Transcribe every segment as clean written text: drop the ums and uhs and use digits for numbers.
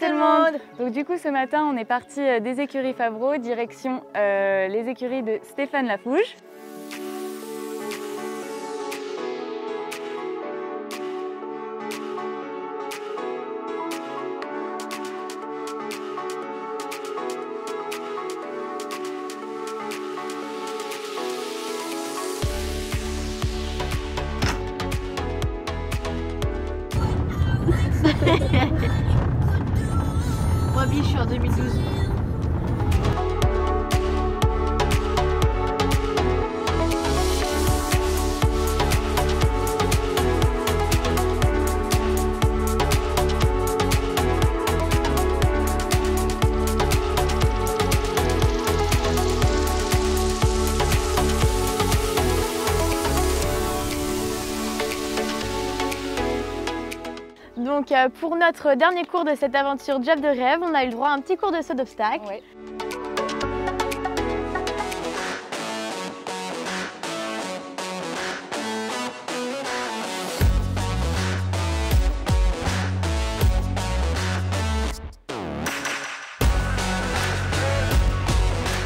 tout le monde. Donc du coup ce matin on est parti des écuries Favreau, direction les écuries de Stéphane Lafouge. Moi, Bill, je suis en 2012. Donc pour notre dernier cours de cette aventure job de rêve, on a eu le droit à un petit cours de saut d'obstacle. Ouais.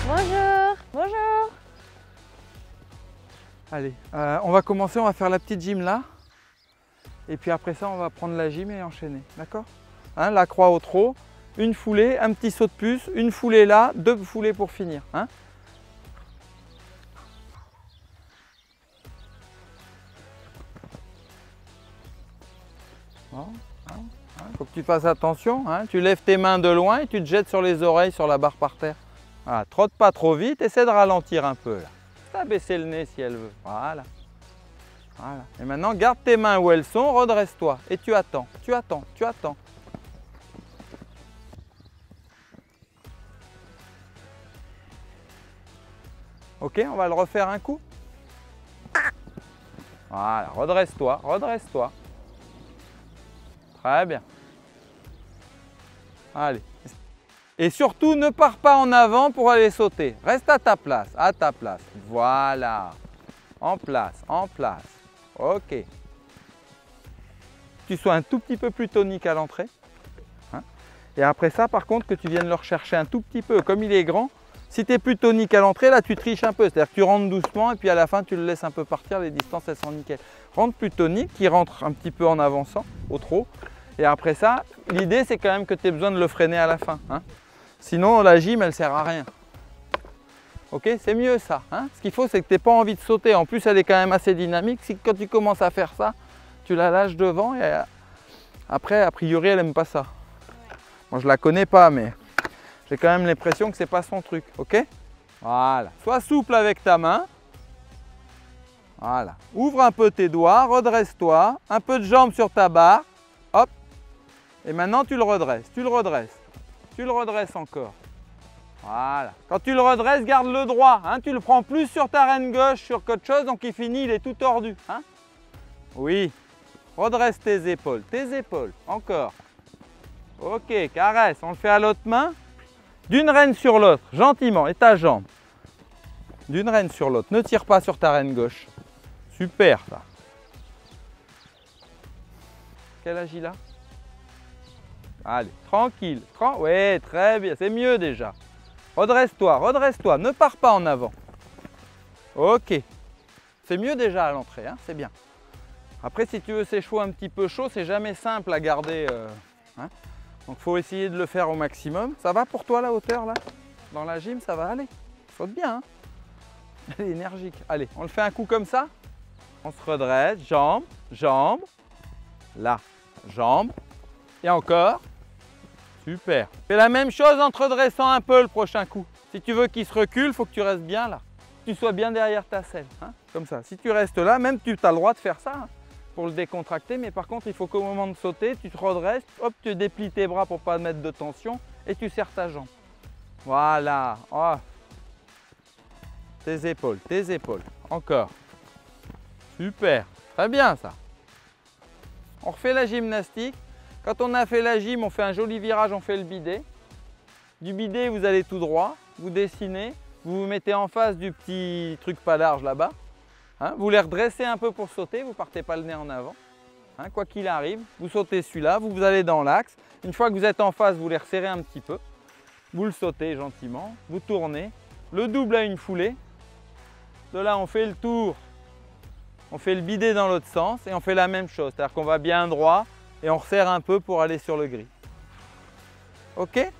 Bonjour. Bonjour. Allez, on va commencer, on va faire la petite gym là. Et puis après ça, on va prendre la gym et enchaîner, d'accord? Hein, la croix au trot, une foulée, un petit saut de puce, une foulée là, 2 foulées pour finir. Hein. Faut que tu fasses attention, hein. Tu lèves tes mains de loin et tu te jettes sur les oreilles, sur la barre par terre. Voilà, trotte pas trop vite, essaie de ralentir un peu là. T'as baissé le nez si elle veut, voilà. Voilà. Et maintenant, garde tes mains où elles sont, redresse-toi et tu attends, tu attends, tu attends. Ok, on va le refaire un coup. Voilà, redresse-toi, redresse-toi. Très bien. Allez. Et surtout, ne pars pas en avant pour aller sauter. Reste à ta place, à ta place. Voilà. En place, en place. Ok. Tu sois un tout petit peu plus tonique à l'entrée. Hein. Et après ça, par contre, que tu viennes le rechercher un tout petit peu. Comme il est grand, si tu es plus tonique à l'entrée, là, tu triches un peu. C'est-à-dire que tu rentres doucement et puis à la fin, tu le laisses un peu partir. Les distances, elles sont nickel. Rentre plus tonique, qui rentre un petit peu en avançant, au trot. Et après ça, l'idée, c'est quand même que tu aies besoin de le freiner à la fin. Hein. Sinon, la gym, elle ne sert à rien. Ok, c'est mieux ça. Hein. Ce qu'il faut, c'est que tu n'aies pas envie de sauter. En plus, elle est quand même assez dynamique. Si quand tu commences à faire ça, tu la lâches devant et après, a priori, elle n'aime pas ça. Moi, je la connais pas, mais j'ai quand même l'impression que c'est pas son truc. Ok? Voilà. Sois souple avec ta main. Voilà. Ouvre un peu tes doigts, redresse-toi. Un peu de jambes sur ta barre. Hop. Et maintenant, tu le redresses. Tu le redresses. Tu le redresses encore. Voilà. Quand tu le redresses, garde le droit. Hein. Tu le prends plus sur ta reine gauche sur qu'autre chose, donc il finit, il est tout tordu. Hein. Oui. Redresse tes épaules. Tes épaules. Encore. Ok, caresse. On le fait à l'autre main. D'une reine sur l'autre, gentiment. Et ta jambe. D'une reine sur l'autre. Ne tire pas sur ta reine gauche. Super, ça. Quel âge il a? Allez, tranquille. Ouais, très bien. C'est mieux déjà. Redresse-toi, redresse-toi, ne pars pas en avant. Ok. C'est mieux déjà à l'entrée, hein, c'est bien. Après, si tu veux ces chevaux un petit peu chauds, c'est jamais simple à garder. Hein. Donc, il faut essayer de le faire au maximum. Ça va pour toi la hauteur, là? Dans la gym, ça va aller. Saute bien, hein. Elle est énergique. Allez, on le fait un coup comme ça. On se redresse, jambe, jambe. Là, jambe. Et encore. Super. Fais la même chose en te redressant un peu le prochain coup. Si tu veux qu'il se recule, il faut que tu restes bien là. Que tu sois bien derrière ta selle. Hein, comme ça. Si tu restes là, même tu as le droit de faire ça hein, pour le décontracter. Mais par contre, il faut qu'au moment de sauter, tu te redresses. Hop, tu déplies tes bras pour ne pas mettre de tension. Et tu serres ta jambe. Voilà. Oh. Tes épaules, tes épaules. Encore. Super. Très bien ça. On refait la gymnastique. Quand on a fait la gym, on fait un joli virage, on fait le bidet. Du bidet, vous allez tout droit, vous dessinez, vous vous mettez en face du petit truc pas large là-bas. Hein, vous les redressez un peu pour sauter, vous ne partez pas le nez en avant. hein, quoi qu'il arrive. Vous sautez celui-là, vous allez dans l'axe. Une fois que vous êtes en face, vous les resserrez un petit peu. Vous le sautez gentiment, vous tournez. Le double à une foulée. De là, on fait le tour. On fait le bidet dans l'autre sens et on fait la même chose. C'est-à-dire qu'on va bien droit et on resserre un peu pour aller sur le gris. Ok?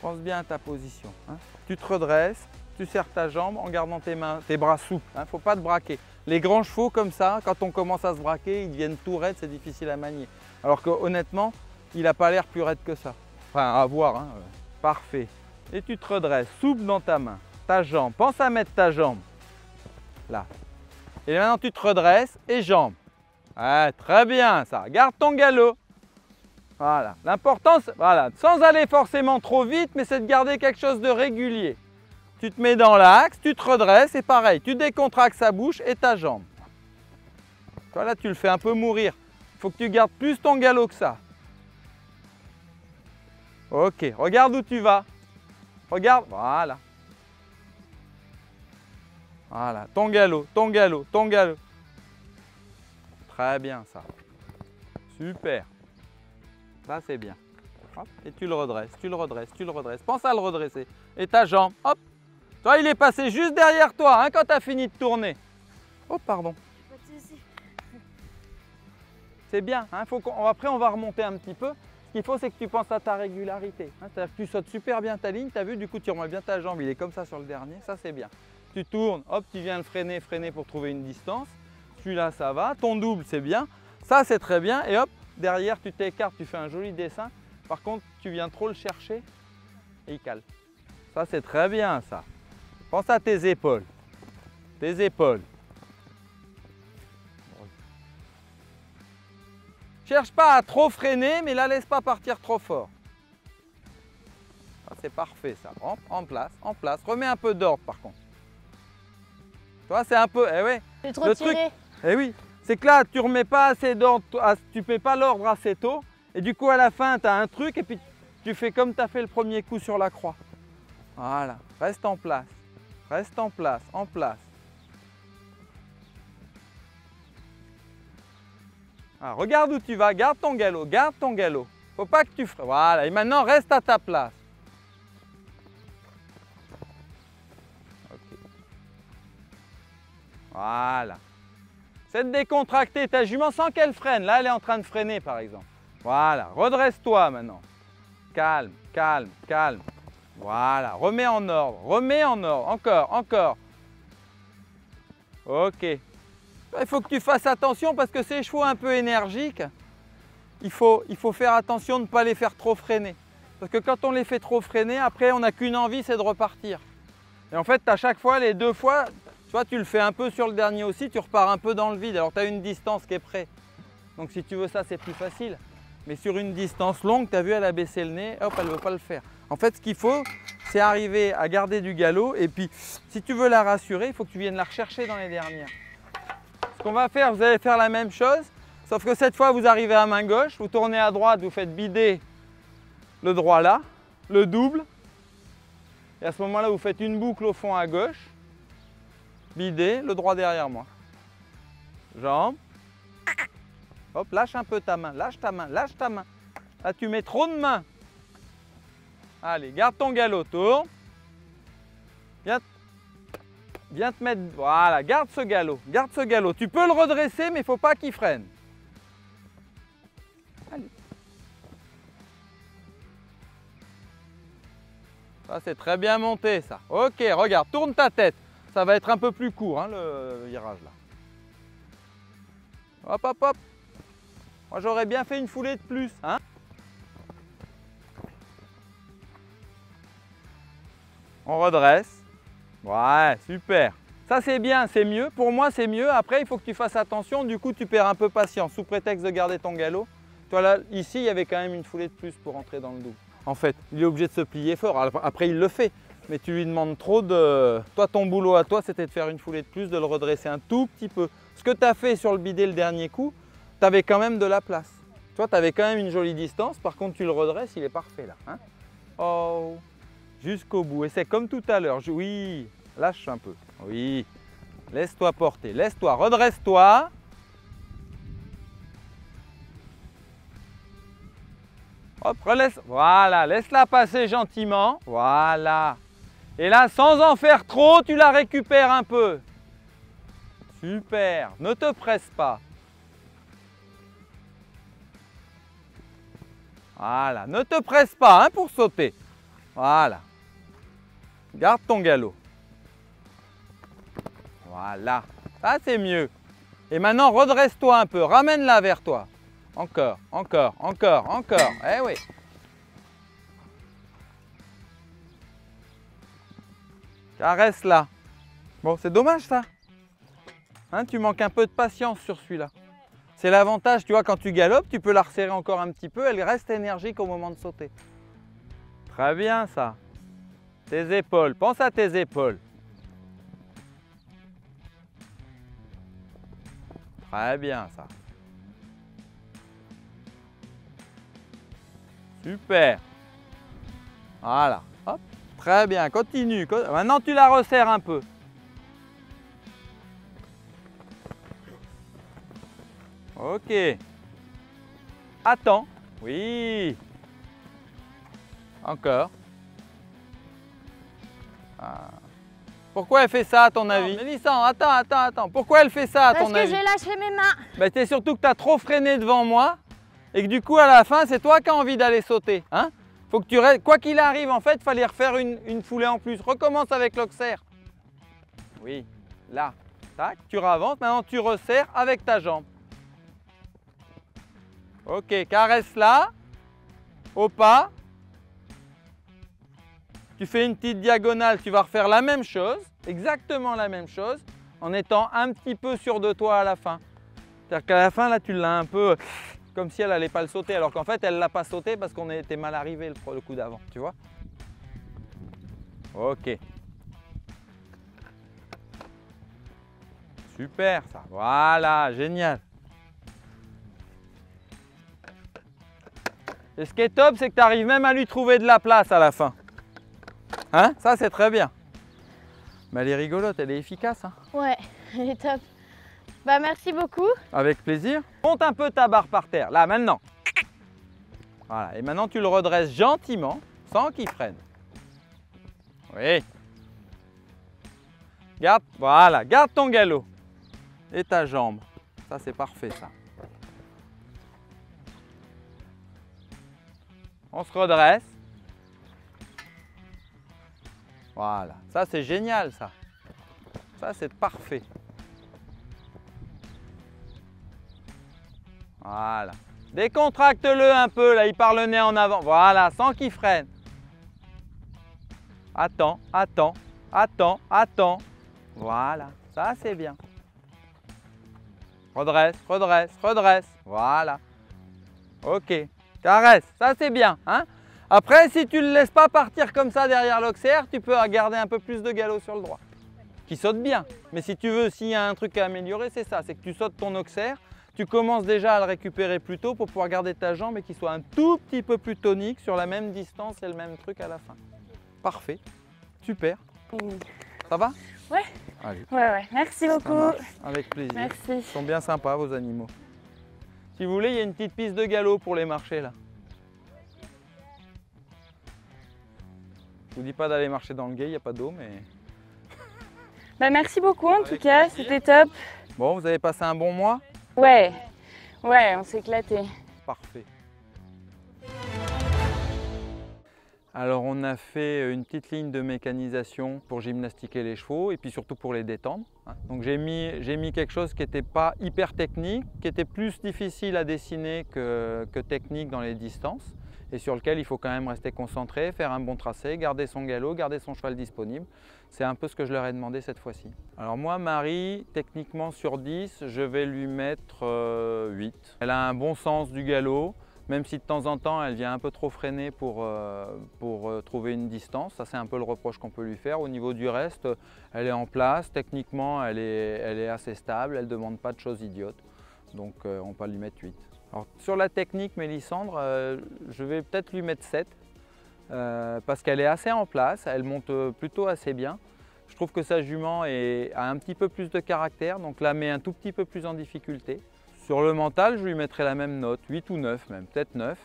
Pense bien à ta position. Hein. Tu te redresses, tu serres ta jambe en gardant tes bras souples. Il ne faut pas te braquer. Les grands chevaux comme ça, quand on commence à se braquer, ils deviennent tout raides, c'est difficile à manier. Alors que honnêtement, il n'a pas l'air plus raide que ça. Enfin, à voir. Hein. Parfait. Et tu te redresses, souple dans ta main, ta jambe. Pense à mettre ta jambe là. Et maintenant, tu te redresses et jambes. Ah, très bien ça. Garde ton galop. Voilà. L'important, voilà, sans aller forcément trop vite, mais c'est de garder quelque chose de régulier. Tu te mets dans l'axe, tu te redresses et pareil, tu décontractes sa bouche et ta jambe. Voilà, tu le fais un peu mourir. Il faut que tu gardes plus ton galop que ça. Ok, regarde où tu vas. Regarde, voilà. Voilà, ton galop, ton galop, ton galop. Très bien ça. Super. Ça c'est bien. Hop, et tu le redresses, tu le redresses, tu le redresses. Pense à le redresser. Et ta jambe, hop. Toi, il est passé juste derrière toi hein, quand tu as fini de tourner. Oh, pardon. Pas de souci. C'est bien. Hein, après, on va remonter un petit peu. Ce qu'il faut, c'est que tu penses à ta régularité. Hein, c'est-à-dire que tu sautes super bien ta ligne. Tu as vu, du coup, tu remets bien ta jambe. Il est comme ça sur le dernier. Ça, c'est bien. Tu tournes, hop, tu viens le freiner, freiner pour trouver une distance. Celui-là, ça va. Ton double, c'est bien. Ça, c'est très bien. Et hop, derrière, tu t'écartes, tu fais un joli dessin. Par contre, tu viens trop le chercher et il cale. Ça, c'est très bien, ça. Pense à tes épaules. Tes épaules. Cherche pas à trop freiner, mais la laisse pas partir trop fort. C'est parfait, ça. En place, en place. Remets un peu d'ordre, par contre. Toi, c'est un peu... Eh ouais. C'est trop tiré. Eh oui. C'est que là, tu remets pas assez d'ordre, tu mets pas l'ordre assez tôt. Et du coup, à la fin, tu as un truc et puis tu fais comme tu as fait le premier coup sur la croix. Voilà. Reste en place. Reste en place, en place. Ah, regarde où tu vas, garde ton galop, garde ton galop. Faut pas que tu freines. Voilà, et maintenant reste à ta place. Okay. Voilà. C'est de décontracter ta jument sans qu'elle freine. Là, elle est en train de freiner, par exemple. Voilà, redresse-toi maintenant. Calme, calme, calme. Voilà, remets en ordre, encore, encore. Ok. Il faut que tu fasses attention parce que ces chevaux un peu énergiques, il faut faire attention de ne pas les faire trop freiner. Parce que quand on les fait trop freiner, après on n'a qu'une envie, c'est de repartir. Et en fait, à chaque fois, les deux fois, tu vois, tu le fais un peu sur le dernier aussi, tu repars un peu dans le vide. Alors tu as une distance qui est prête. Donc si tu veux ça, c'est plus facile. Mais sur une distance longue, tu as vu, elle a baissé le nez, hop, elle ne veut pas le faire. En fait, ce qu'il faut, c'est arriver à garder du galop. Et puis, si tu veux la rassurer, il faut que tu viennes la rechercher dans les dernières. Ce qu'on va faire, vous allez faire la même chose, sauf que cette fois, vous arrivez à main gauche, vous tournez à droite, vous faites bider le droit là, le double. Et à ce moment-là, vous faites une boucle au fond à gauche, bider, le droit derrière moi. Jambe. Hop, lâche un peu ta main, lâche ta main, lâche ta main. Là, tu mets trop de mains. Allez, garde ton galop, tourne. Viens te mettre, voilà, garde ce galop, garde ce galop. Tu peux le redresser, mais il ne faut pas qu'il freine. Allez. Ça, c'est très bien monté, ça. Ok, regarde, tourne ta tête. Ça va être un peu plus court, hein, le virage, là. Hop, hop, hop. Moi, j'aurais bien fait une foulée de plus, hein. On redresse. Ouais, super. Ça, c'est bien, c'est mieux. Pour moi, c'est mieux. Après, il faut que tu fasses attention. Du coup, tu perds un peu patience sous prétexte de garder ton galop. Toi, là, ici, il y avait quand même une foulée de plus pour entrer dans le double. En fait, il est obligé de se plier fort. Après, il le fait. Mais tu lui demandes trop de... Toi, ton boulot à toi, c'était de faire une foulée de plus, de le redresser un tout petit peu. Ce que tu as fait sur le bidet le dernier coup, tu avais quand même de la place. Toi, tu avais quand même une jolie distance. Par contre, tu le redresses, il est parfait là. Hein, oh, jusqu'au bout. Et c'est comme tout à l'heure. Oui, lâche un peu. Oui, laisse-toi porter. Laisse-toi, redresse-toi. Hop, relaisse. Voilà, laisse-la passer gentiment. Voilà. Et là, sans en faire trop, tu la récupères un peu. Super. Ne te presse pas. Voilà. Ne te presse pas hein, pour sauter. Voilà. Garde ton galop. Voilà. Ça, c'est mieux. Et maintenant, redresse-toi un peu. Ramène-la vers toi. Encore, encore, encore, encore. Eh oui. Caresse-la. Bon, c'est dommage ça. Hein, tu manques un peu de patience sur celui-là. C'est l'avantage, tu vois, quand tu galopes, tu peux la resserrer encore un petit peu. Elle reste énergique au moment de sauter. Très bien ça. Tes épaules. Pense à tes épaules. Très bien ça. Super. Voilà. Hop. Très bien. Continue. Maintenant, tu la resserres un peu. Ok. Attends. Oui. Encore. Ah. Pourquoi elle fait ça à ton avis? Mélissandre, attends. Pourquoi elle fait ça à ton avis? Parce que j'ai lâché mes mains. Ben, c'est surtout que tu as trop freiné devant moi et que du coup à la fin c'est toi qui as envie d'aller sauter. Hein? Faut que tu restes. Quoi qu'il arrive en fait, il fallait refaire une foulée en plus. Recommence avec l'oxaire. Oui, là. Tac, tu ravances, maintenant tu resserres avec ta jambe. Ok, caresse là. Au pas. Tu fais une petite diagonale, tu vas refaire la même chose, exactement la même chose, en étant un petit peu sûr de toi à la fin. C'est-à-dire qu'à la fin, là, tu l'as un peu comme si elle n'allait pas le sauter, alors qu'en fait, elle ne l'a pas sauté parce qu'on était mal arrivé le coup d'avant, tu vois? Ok. Super ça, voilà, génial. Et ce qui est top, c'est que tu arrives même à lui trouver de la place à la fin. Hein? Ça, c'est très bien. Mais elle est rigolote, elle est efficace. Hein? Ouais, elle est top. Bah merci beaucoup. Avec plaisir. Monte un peu ta barre par terre, là, maintenant. Voilà, et maintenant tu le redresses gentiment, sans qu'il freine. Oui. Garde, voilà, garde ton galop. Et ta jambe. Ça, c'est parfait, ça. On se redresse. Voilà, ça c'est génial ça. Ça c'est parfait. Voilà. Décontracte-le un peu, là il part le nez en avant. Voilà, sans qu'il freine. Attends. Voilà, ça c'est bien. Redresse. Voilà. Ok, caresse, ça c'est bien. Hein? Après, si tu ne le laisses pas partir comme ça derrière l'oxaire, tu peux garder un peu plus de galop sur le droit. Qui saute bien. Mais si tu veux, s'il y a un truc à améliorer, c'est ça. C'est que tu sautes ton oxaire, tu commences déjà à le récupérer plus tôt pour pouvoir garder ta jambe et qu'il soit un tout petit peu plus tonique sur la même distance et le même truc à la fin. Parfait. Super. Ça va? Ouais. Allez. Ouais. Merci beaucoup. Avec plaisir. Merci. Ils sont bien sympas, vos animaux. Si vous voulez, il y a une petite piste de galop pour les marcher là. Je vous dis pas d'aller marcher dans le gué, il n'y a pas d'eau, mais... Bah, merci beaucoup en tout cas, c'était top. Bon, vous avez passé un bon mois? Ouais, on s'est éclaté. Parfait. Alors on a fait une petite ligne de mécanisation pour gymnastiquer les chevaux et puis surtout pour les détendre. Donc j'ai mis quelque chose qui n'était pas hyper technique, qui était plus difficile à dessiner que technique dans les distances et sur lequel il faut quand même rester concentré, faire un bon tracé, garder son galop, garder son cheval disponible. C'est un peu ce que je leur ai demandé cette fois-ci. Alors moi, Marie, techniquement sur 10, je vais lui mettre 8. Elle a un bon sens du galop, même si de temps en temps, elle vient un peu trop freiner pour trouver une distance. Ça, c'est un peu le reproche qu'on peut lui faire. Au niveau du reste, elle est en place. Techniquement, elle est assez stable. Elle ne demande pas de choses idiotes. Donc, on peut lui mettre 8. Alors, sur la technique, Mélissandre, je vais peut-être lui mettre 7. Parce qu'elle est assez en place. Elle monte plutôt assez bien. Je trouve que sa jument a un petit peu plus de caractère. Donc, la met un tout petit peu plus en difficulté. Sur le mental, je lui mettrai la même note, 8 ou 9 même, peut-être 9.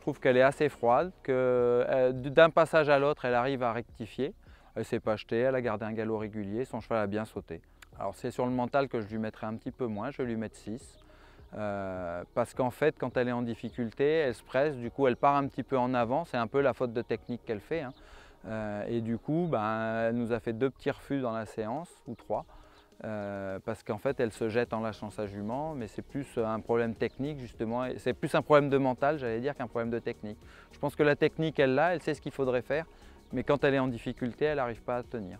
trouve qu'elle est assez froide, que d'un passage à l'autre, elle arrive à rectifier. Elle ne s'est pas jetée, elle a gardé un galop régulier, son cheval a bien sauté. Alors c'est sur le mental que je lui mettrai un petit peu moins, je vais lui mettre 6. Parce qu'en fait, quand elle est en difficulté, elle se presse, du coup elle part un petit peu en avant, c'est un peu la faute de technique qu'elle fait. Hein. Et du coup, elle nous a fait 2 petits refus dans la séance, ou 3. Parce qu'en fait elle se jette en lâchant sa jument, mais c'est plus un problème technique justement, c'est plus un problème de mental j'allais dire qu'un problème de technique. Je pense que la technique elle l'a, elle sait ce qu'il faudrait faire, mais quand elle est en difficulté elle n'arrive pas à tenir.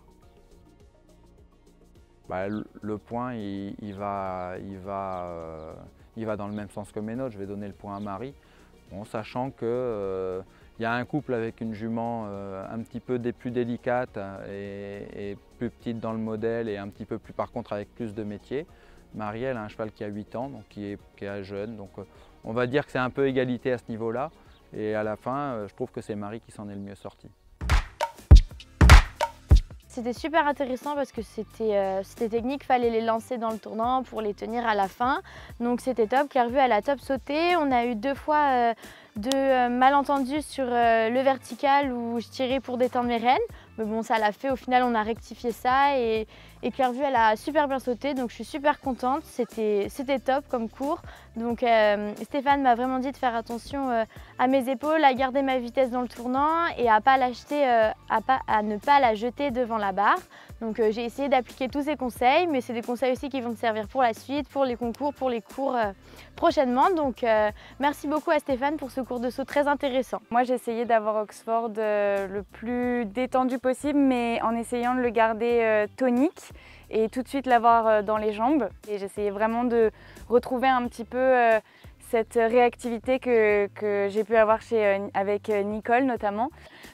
Le point il va dans le même sens que mes notes, je vais donner le point à Marie, bon, sachant que il y a un couple avec une jument un petit peu plus délicate et plus petite dans le modèle et un petit peu plus par contre avec plus de métier. Marie, elle a un cheval qui a 8 ans, donc qui est jeune, donc on va dire que c'est un peu égalité à ce niveau-là. Et à la fin, je trouve que c'est Marie qui s'en est le mieux sortie. C'était super intéressant parce que c'était technique, il fallait les lancer dans le tournant pour les tenir à la fin. Donc c'était top, Clairvue elle a top sauté. On a eu 2 fois de malentendus sur le vertical où je tirais pour détendre mes rênes. Mais bon, ça l'a fait, au final on a rectifié ça et Clairvue elle a super bien sauté, donc je suis super contente, c'était top comme cours. Donc Stéphane m'a vraiment dit de faire attention à mes épaules, à garder ma vitesse dans le tournant et à ne pas la jeter devant la barre. Donc j'ai essayé d'appliquer tous ces conseils, mais c'est des conseils aussi qui vont me servir pour la suite, pour les concours, pour les cours prochainement. Donc merci beaucoup à Stéphane pour ce cours de saut très intéressant. Moi j'ai essayé d'avoir Oxford le plus détendu possible, mais en essayant de le garder tonique et tout de suite l'avoir dans les jambes. Et j'essayais vraiment de retrouver un petit peu cette réactivité que j'ai pu avoir avec Nicole notamment.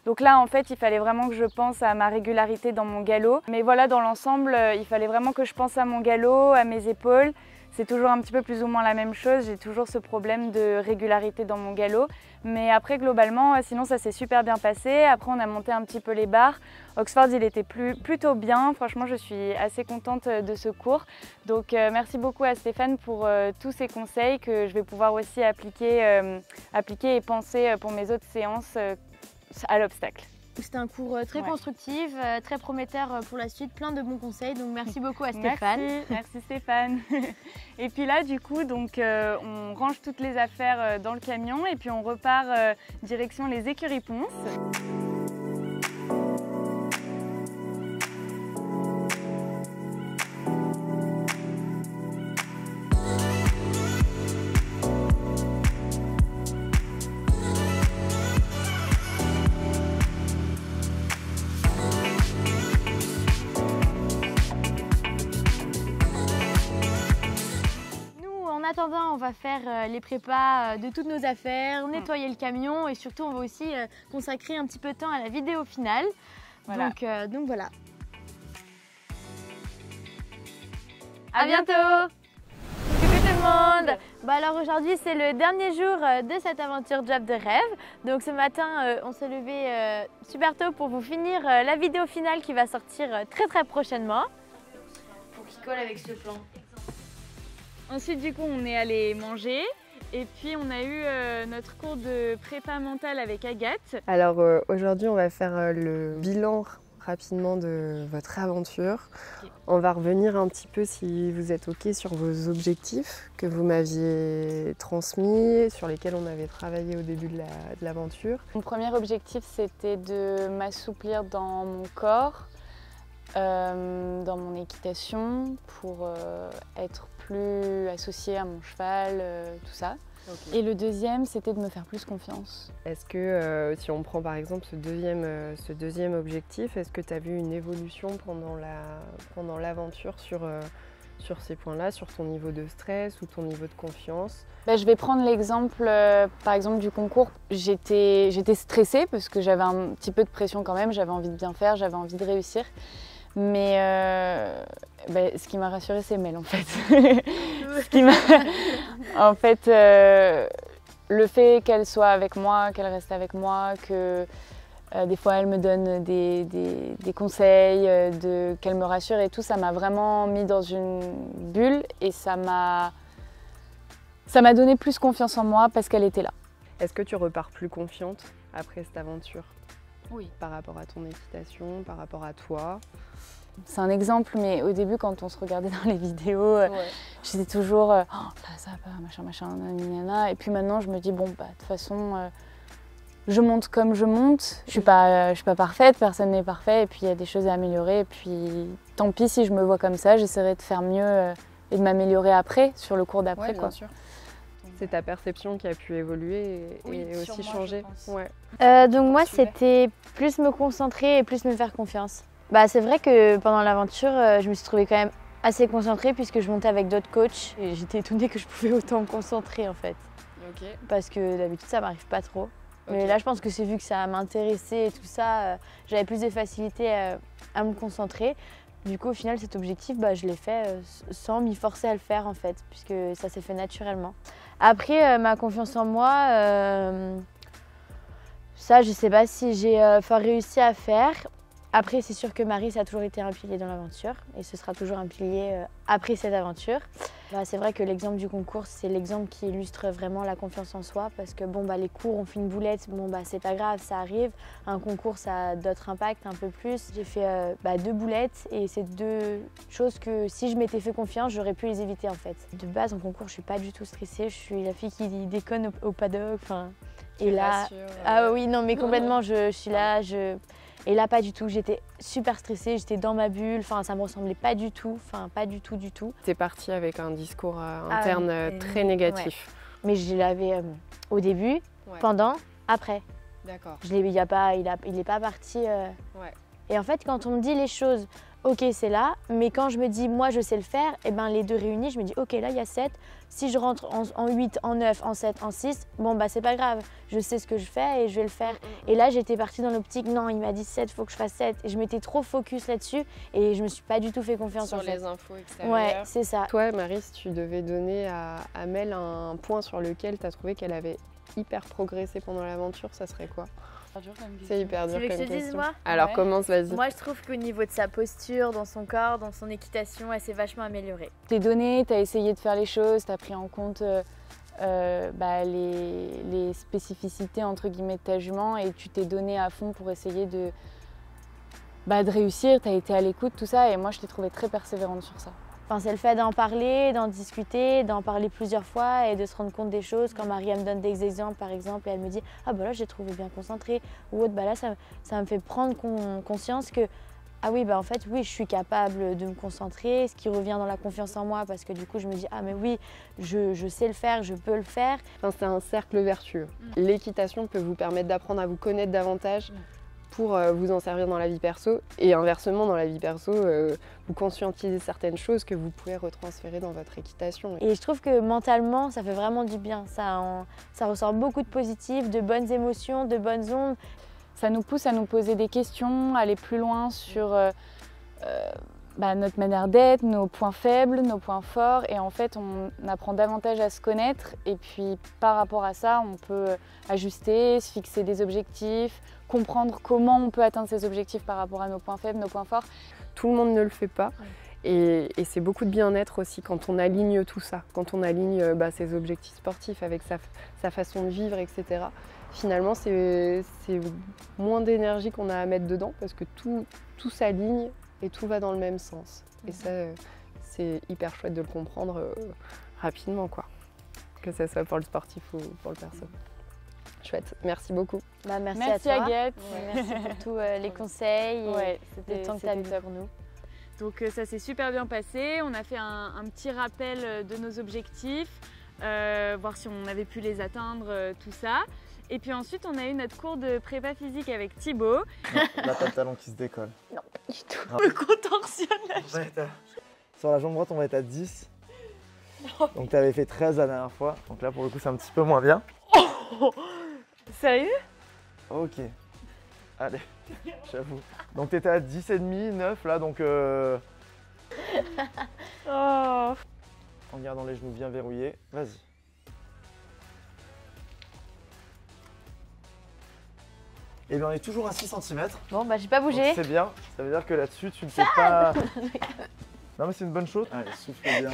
Donc là en fait il fallait vraiment que je pense à ma régularité dans mon galop. Mais voilà, dans l'ensemble il fallait vraiment que je pense à mon galop, à mes épaules. C'est toujours un petit peu plus ou moins la même chose, j'ai toujours ce problème de régularité dans mon galop. Mais après globalement, sinon ça s'est super bien passé. Après on a monté un petit peu les barres. Oxford il était plutôt bien, franchement je suis assez contente de ce cours. Donc merci beaucoup à Stéphane pour tous ces conseils que je vais pouvoir aussi appliquer et penser pour mes autres séances à l'obstacle. C'était un cours très constructif, très prometteur pour la suite, plein de bons conseils, donc merci beaucoup à Stéphane. Merci Stéphane. Et puis là du coup on range toutes les affaires dans le camion et puis on repart direction les écuries Ponce. En attendant, on va faire les prépas de toutes nos affaires, nettoyer le camion et surtout on va aussi consacrer un petit peu de temps à la vidéo finale. Voilà. Donc voilà. À bientôt. Coucou tout le monde. Alors aujourd'hui c'est le dernier jour de cette aventure job de rêve. Donc ce matin on s'est levé super tôt pour vous finir la vidéo finale qui va sortir très prochainement. Pour qu'il colle avec ce plan. Ensuite du coup on est allé manger et puis on a eu notre cours de prépa mentale avec Agathe. Alors aujourd'hui on va faire le bilan rapidement de votre aventure. Okay. On va revenir un petit peu si vous êtes ok sur vos objectifs que vous m'aviez transmis, sur lesquels on avait travaillé au début de l'aventure. Mon premier objectif c'était de m'assouplir dans mon corps, dans mon équitation pour être plus associée à mon cheval, tout ça. Okay. Et le deuxième, c'était de me faire plus confiance. Est-ce que, si on prend par exemple ce deuxième objectif, est-ce que tu as vu une évolution pendant l'aventure sur ces points-là, sur ton niveau de stress ou ton niveau de confiance? Je vais prendre l'exemple par exemple du concours. J'étais stressée parce que j'avais un petit peu de pression quand même, j'avais envie de bien faire, j'avais envie de réussir. Mais ce qui m'a rassurée, c'est Mel en fait. En fait, le fait qu'elle soit avec moi, qu'elle reste avec moi, que des fois elle me donne des conseils, qu'elle me rassure et tout, ça m'a vraiment mis dans une bulle et ça m'a donné plus confiance en moi parce qu'elle était là. Est-ce que tu repars plus confiante après cette aventure? Oui. Par rapport à ton équitation, par rapport à toi? C'est un exemple, mais au début, quand on se regardait dans les vidéos, j'étais toujours oh, là ça va pas, machin, nanana. Et puis maintenant, je me dis bon, bah de toute façon, je monte comme je monte. Je suis pas parfaite, personne n'est parfait. Et puis il y a des choses à améliorer. Et puis tant pis si je me vois comme ça, j'essaierai de faire mieux et de m'améliorer après, sur le cours d'après. Ouais, bien sûr. C'est ta perception qui a pu évoluer et aussi changer. Donc moi, c'était plus me concentrer et plus me faire confiance. Bah, c'est vrai que pendant l'aventure, je me suis trouvée quand même assez concentrée puisque je montais avec d'autres coachs. Et j'étais étonnée que je pouvais autant me concentrer en fait. Parce que d'habitude, ça m'arrive pas trop. Mais là, je pense que c'est vu que ça m'intéressait et tout ça, j'avais plus de facilité à me concentrer. Du coup, au final, cet objectif, bah, je l'ai fait sans m'y forcer à le faire en fait, puisque ça s'est fait naturellement. Après, ma confiance en moi, ça, je sais pas si j'ai réussi à faire. Après, c'est sûr que Marie, ça a toujours été un pilier dans l'aventure et ce sera toujours un pilier après cette aventure. Bah, c'est vrai que l'exemple du concours, c'est l'exemple qui illustre vraiment la confiance en soi parce que bon, bah, les cours, on fait une boulette, bon, bah, c'est pas grave, ça arrive. Un concours, ça a d'autres impacts un peu plus. J'ai fait 2 boulettes et c'est 2 choses que si je m'étais fait confiance, j'aurais pu les éviter en fait. De base, en concours, je suis pas du tout stressée, je suis la fille qui déconne au paddock. Et là, ah oui, non, mais complètement, je suis là, Et là, pas du tout. J'étais super stressée, j'étais dans ma bulle. Enfin, ça me ressemblait pas du tout. Enfin, pas du tout, du tout. T'es partie avec un discours interne très négatif. Ouais. Mais je l'avais au début, pendant, après. D'accord. Il est pas parti. Et en fait, quand on me dit les choses, ok, c'est là. Mais quand je me dis, moi, je sais le faire, et ben les deux réunis, je me dis, ok, là, il y a 7. Si je rentre en 8, en 9, en 7, en 6, bon, bah, c'est pas grave. Je sais ce que je fais et je vais le faire. Et là, j'étais partie dans l'optique, non, il m'a dit 7, il faut que je fasse 7. Et je m'étais trop focus là-dessus et je me suis pas du tout fait confiance sur en fait. les infos extérieures. Ouais, c'est ça. Toi, Marie, si tu devais donner à Mel un point sur lequel tu as trouvé qu'elle avait hyper progressé pendant l'aventure, ça serait quoi? C'est hyper dur comme question. Tu veux que je te dise, moi? Alors commence, vas-y. Moi, je trouve qu'au niveau de sa posture, dans son corps, dans son équitation, elle s'est vachement améliorée. T'es donné, t'as essayé de faire les choses, t'as pris en compte les spécificités entre guillemets de ta jument et tu t'es donné à fond pour essayer de réussir, t'as été à l'écoute, tout ça, et moi je t'ai trouvée très persévérante sur ça. Enfin, c'est le fait d'en parler, d'en discuter, d'en parler plusieurs fois et de se rendre compte des choses. Quand Marie me donne des exemples, par exemple, et elle me dit « Ah bah là, j'ai trouvé bien concentrée » ou autre, bah là, ça me fait prendre conscience que « Ah oui, bah en fait, oui, je suis capable de me concentrer », ce qui revient dans la confiance en moi parce que du coup, je me dis « Ah mais oui, je sais le faire, je peux le faire ». Enfin, c'est un cercle vertueux. L'équitation peut vous permettre d'apprendre à vous connaître davantage pour vous en servir dans la vie perso. Et inversement, dans la vie perso, vous conscientisez certaines choses que vous pouvez retransférer dans votre équitation. Et je trouve que mentalement, ça fait vraiment du bien. Ça ressort beaucoup de positif, de bonnes émotions, de bonnes ondes. Ça nous pousse à nous poser des questions, à aller plus loin sur notre manière d'être, nos points faibles, nos points forts. Et en fait, on apprend davantage à se connaître. Et puis, par rapport à ça, on peut ajuster, se fixer des objectifs, comprendre comment on peut atteindre ces objectifs par rapport à nos points faibles, nos points forts. Tout le monde ne le fait pas. Et c'est beaucoup de bien-être aussi quand on aligne tout ça, quand on aligne ses objectifs sportifs avec sa façon de vivre, etc. Finalement, c'est moins d'énergie qu'on a à mettre dedans parce que tout s'aligne et tout va dans le même sens. Et ça, c'est hyper chouette de le comprendre rapidement, quoi. Que ce soit pour le sportif ou pour le perso. Chouette, merci beaucoup. Merci à toi. Agathe. Merci pour tous les conseils et le temps que tu as mis pour nous. Donc ça s'est super bien passé. On a fait un petit rappel de nos objectifs, voir si on avait pu les atteindre, tout ça. Et puis ensuite, on a eu notre cours de prépa physique avec Thibaut. Non, là, t'as le talon qui se décolle. Non, pas du tout. On me contorsionne. Sur la jambe droite, on va être à 10. Donc t'avais fait 13 la dernière fois. Donc là, pour le coup, c'est un petit peu moins bien. Sérieux? Ok. Allez, j'avoue. Donc t'étais à 10,5, 9 là, donc... Oh. En gardant les genoux bien verrouillés, vas-y. Et bien on est toujours à 6 cm. Bon, j'ai pas bougé. C'est bien, ça veut dire que là-dessus, tu ne fais pas... Non mais c'est une bonne chose. Allez, souffle bien.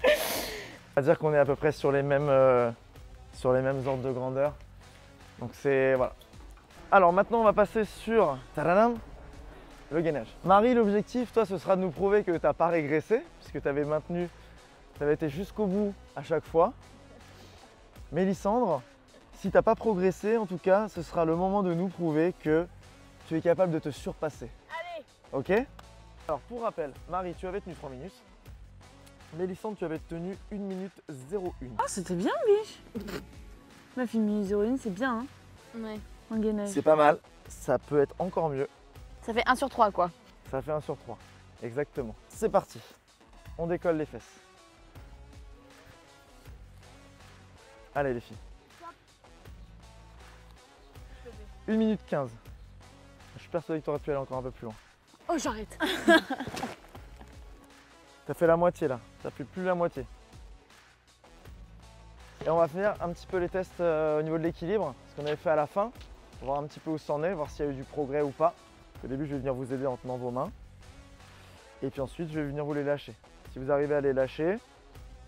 On va dire qu'on est à peu près sur les mêmes sur les mêmes ordres de grandeur. Donc c'est voilà. Alors maintenant on va passer sur tadadam, le gainage. Marie, l'objectif toi ce sera de nous prouver que tu n'as pas régressé puisque tu avais maintenu, tu avais été jusqu'au bout à chaque fois. Mélissandre, si tu n'as pas progressé en tout cas ce sera le moment de nous prouver que tu es capable de te surpasser. Allez. Ok? Alors pour rappel, Marie tu avais tenu 3 minutes. Mélissandre tu avais tenu 1 minute 01. Oh, c'était bien, biche. Ma fille 1 minute 01, c'est bien, hein, Ouais. en gainage. C'est pas mal, ça peut être encore mieux. Ça fait 1 sur 3 quoi. Ça fait 1 sur 3, exactement. C'est parti, on décolle les fesses. Allez les filles. 1 minute 15. Je suis persuadé que tu aurais pu aller encore un peu plus loin. Oh j'arrête. T'as fait la moitié là, t'as fait plus la moitié. Et on va finir un petit peu les tests au niveau de l'équilibre, ce qu'on avait fait à la fin, pour voir un petit peu où c'en est, voir s'il y a eu du progrès ou pas. Au début, je vais venir vous aider en tenant vos mains. Et puis ensuite, je vais venir vous les lâcher. Si vous arrivez à les lâcher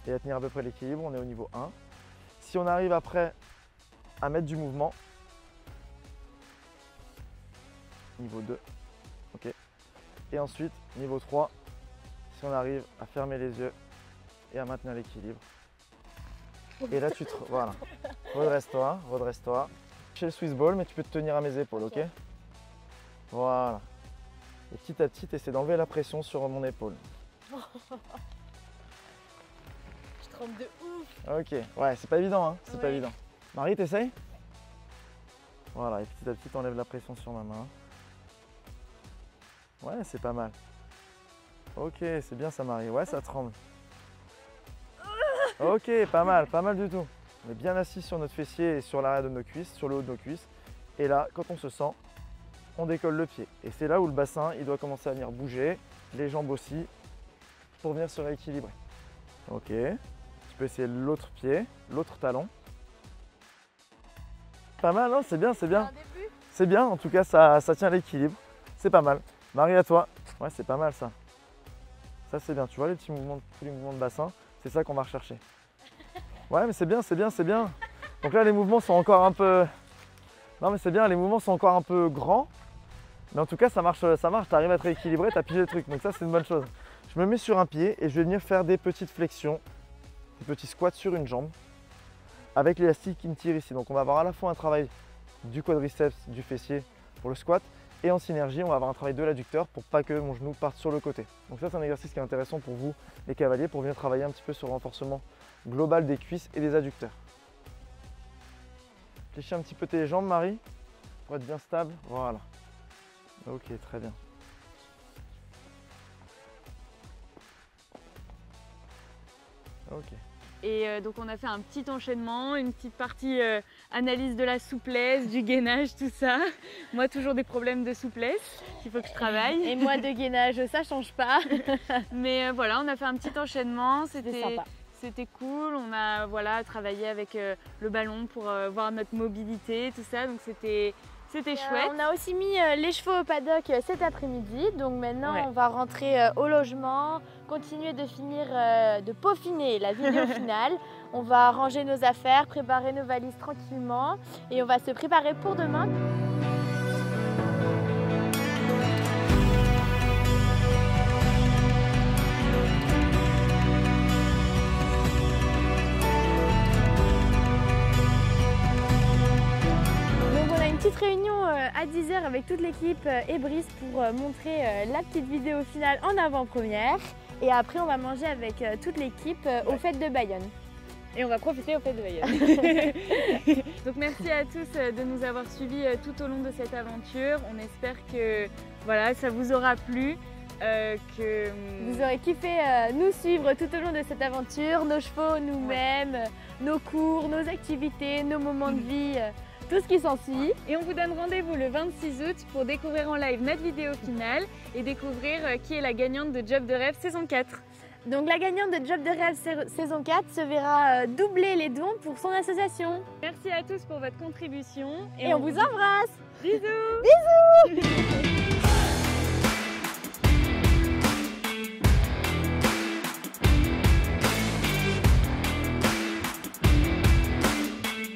et à tenir à peu près l'équilibre, on est au niveau 1. Si on arrive après à mettre du mouvement, niveau 2, ok. Et ensuite, niveau 3, si on arrive à fermer les yeux et à maintenir l'équilibre. Et là, tu te... Voilà. Redresse-toi, redresse-toi. Chez le Swiss Ball, mais tu peux te tenir à mes épaules, ok? Voilà. Et petit à petit, essaie d'enlever la pression sur mon épaule. Je tremble de ouf. Ok. Ouais, c'est pas évident, hein? C'est pas Ouais. évident. Marie, t'essayes? Voilà, et petit à petit, t'enlèves la pression sur ma main. Ouais, c'est pas mal. Ok, c'est bien ça, Marie. Ouais, ça tremble. Ok, pas mal du tout. On est bien assis sur notre fessier et sur l'arrière de nos cuisses, sur le haut de nos cuisses. Et là, quand on se sent, on décolle le pied. Et c'est là où le bassin, il doit commencer à venir bouger, les jambes aussi, pour venir se rééquilibrer. Ok, tu peux essayer l'autre pied, l'autre talon. Pas mal, non? C'est bien, c'est bien. C'est bien, en tout cas, ça tient l'équilibre. C'est pas mal. Marie, à toi. Ouais, c'est pas mal ça. Ça, c'est bien. Tu vois les petits mouvements, tous les mouvements de bassin, c'est ça qu'on va rechercher. Ouais, mais c'est bien, c'est bien, c'est bien. Donc là, les mouvements sont encore un peu... Non, mais c'est bien, les mouvements sont encore un peu grands. Mais en tout cas, ça marche, tu arrives à te rééquilibrer, tu as pigé le truc. Donc ça, c'est une bonne chose. Je me mets sur un pied et je vais venir faire des petites flexions, des petits squats sur une jambe, avec l'élastique qui me tire ici. Donc on va avoir à la fois un travail du quadriceps, du fessier pour le squat, et en synergie, on va avoir un travail de l'adducteur pour pas que mon genou parte sur le côté. Donc ça, c'est un exercice qui est intéressant pour vous, les cavaliers, pour venir travailler un petit peu sur le renforcement global des cuisses et des adducteurs. Fléchis un petit peu tes jambes, Marie, pour être bien stable. Voilà. Ok, très bien. Ok. Et donc on a fait un petit enchaînement, une petite partie analyse de la souplesse, du gainage, tout ça. Moi toujours des problèmes de souplesse qu'il faut que je travaille. Et moi de gainage, ça change pas. Mais voilà, on a fait un petit enchaînement, C'était sympa. C'était cool. On a voilà, travaillé avec le ballon pour voir notre mobilité, tout ça. Donc c'était chouette. On a aussi mis les chevaux au paddock cet après-midi. Donc maintenant, Ouais. on va rentrer au logement, continuer de peaufiner la vidéo finale. On va ranger nos affaires, préparer nos valises tranquillement et on va se préparer pour demain. Petite réunion à 10h avec toute l'équipe et Brice pour montrer la petite vidéo finale en avant-première. Et après, on va manger avec toute l'équipe aux fêtes de Bayonne. Et on va profiter aux fêtes de Bayonne. Donc merci à tous de nous avoir suivis tout au long de cette aventure. On espère que voilà, ça vous aura plu. Que Vous aurez kiffé nous suivre tout au long de cette aventure, nos chevaux, nous-mêmes, nos cours, nos activités, nos moments de vie, tout ce qui s'ensuit. Et on vous donne rendez-vous le 26 août pour découvrir en live notre vidéo finale et découvrir qui est la gagnante de Job de Rêve saison 4. Donc la gagnante de Job de Rêve saison 4 se verra doubler les dons pour son association. Merci à tous pour votre contribution Et on vous embrasse. Bisous. Bisous.